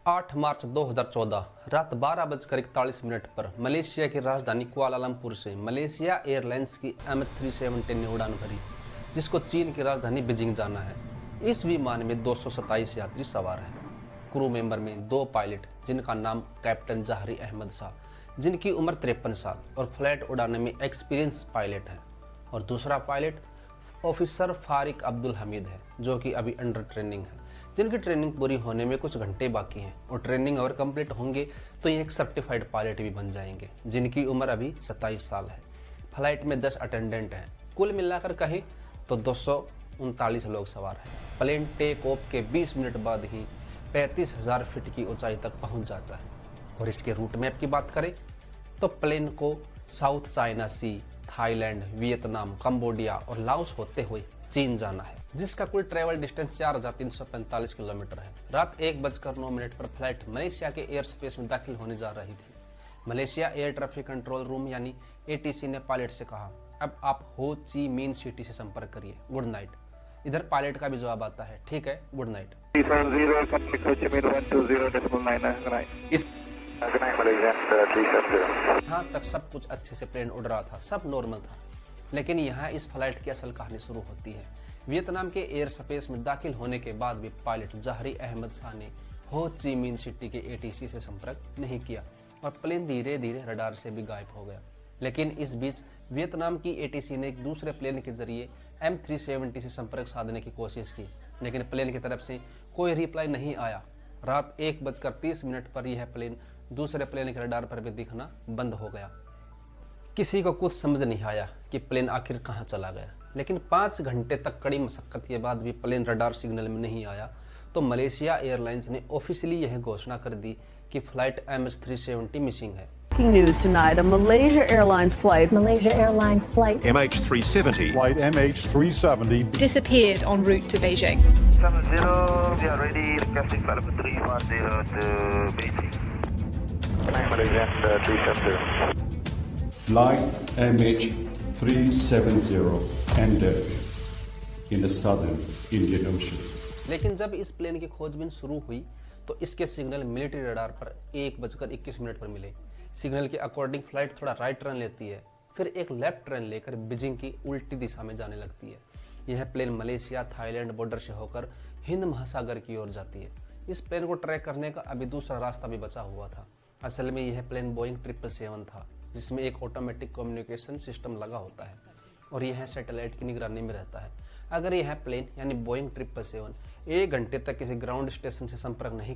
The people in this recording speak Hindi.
8 मार्च 2014 रात 12:41 पर मलेशिया की राजधानी कुआलालंपुर से मलेशिया एयरलाइंस की MH370 ने उड़ान भरी, जिसको चीन की राजधानी बीजिंग जाना है। इस विमान में 227 यात्री सवार हैं। क्रू मेंबर में 2 पायलट, जिनका नाम कैप्टन जहरी अहमद शाह, जिनकी उम्र 53 साल और फ्लाइट उड़ाने में एक्सपीरियंस पायलट है, और दूसरा पायलट ऑफिसर फारिक अब्दुल हमीद है, जो कि अभी अंडर ट्रेनिंग है, जिनकी ट्रेनिंग पूरी होने में कुछ घंटे बाकी हैं, और ट्रेनिंग अगर कंप्लीट होंगे तो ये एक सर्टिफाइड पायलट भी बन जाएंगे, जिनकी उम्र अभी 27 साल है। फ्लाइट में 10 अटेंडेंट हैं। कुल मिलाकर कहें तो 239 लोग सवार हैं। प्लेन टेक ऑफ के 20 मिनट बाद ही 35,000 फीट की ऊंचाई तक पहुंच जाता है। और इसके रूट मैप की बात करें तो प्लेन को साउथ चाइना सी, थाईलैंड, वियतनाम, कंबोडिया और लाओस होते हुए चीन जाना है, जिसका कुल ट्रेवल डिस्टेंस 4,345 किलोमीटर है। रात 1:09 पर फ्लाइट मलेशिया के एयर स्पेस में दाखिल होने जा रही थी। Malaysia air traffic control room यानी ATC ने पायलट से कहा, अब आप हो ची मिन सिटी से संपर्क करिए, गुड नाइट। इधर पायलट का भी जवाब आता है, ठीक है, गुड नाइट। यहाँ तक सब कुछ अच्छे से प्लेन उड़ रहा था, सब नॉर्मल था, लेकिन यहाँ इस फ्लाइट की असल कहानी शुरू होती है। वियतनाम के एयर स्पेस में दाखिल होने के बाद भी पायलट जहरी अहमद शाह ने हो ची मिन सिटी के ATC से संपर्क नहीं किया और प्लेन धीरे धीरे रडार से भी गायब हो गया। लेकिन इस बीच वियतनाम की ATC ने एक दूसरे प्लेन के जरिए M370 से संपर्क साधने की कोशिश की, लेकिन प्लेन की तरफ से कोई रिप्लाई नहीं आया। रात 1:30 पर यह प्लेन दूसरे प्लेन के रडार पर भी दिखना बंद हो गया। किसी को कुछ समझ नहीं आया कि प्लेन आखिर कहां चला गया, लेकिन 5 घंटे तक कड़ी मशक्कत के बाद भी प्लेन रडार सिग्नल में नहीं आया, तो मलेशिया एयरलाइंस ने ऑफिशियली यह घोषणा कर दी कि फ्लाइट MH370 मिसिंग है। Breaking news tonight, a Malaysia Airlines flight MH370 Flight MH370 disappeared en route to Beijing. 70, we are ready, requesting flight number 310 to Beijing. 370. Flight MH370 ended in the southern Indian Ocean. लेकिन जब इस प्लेन की खोजबीन शुरू हुई तो इसके सिग्नल मिलिट्री रडार पर 1:21 पर मिले। सिग्नल के अकॉर्डिंग फ्लाइट थोड़ा राइट टर्न लेती है, फिर एक लेफ्ट टर्न लेकर बीजिंग की उल्टी दिशा में जाने लगती है। यह प्लेन मलेशिया थाईलैंड बॉर्डर से होकर हिंद महासागर की ओर जाती है। इस प्लेन को ट्रैक करने का अभी दूसरा रास्ता भी बचा हुआ था। असल में यह प्लेन बोइंग 777 था, जिसमें एक ऑटोमेटिक कम्युनिकेशन सिस्टम लगा होता है और यह सैटेलाइट की निगरानी में रहता है। अगर यह प्लेन यानी बोइंग 777 1 घंटे तक किसी ग्राउंड स्टेशन से संपर्क नहीं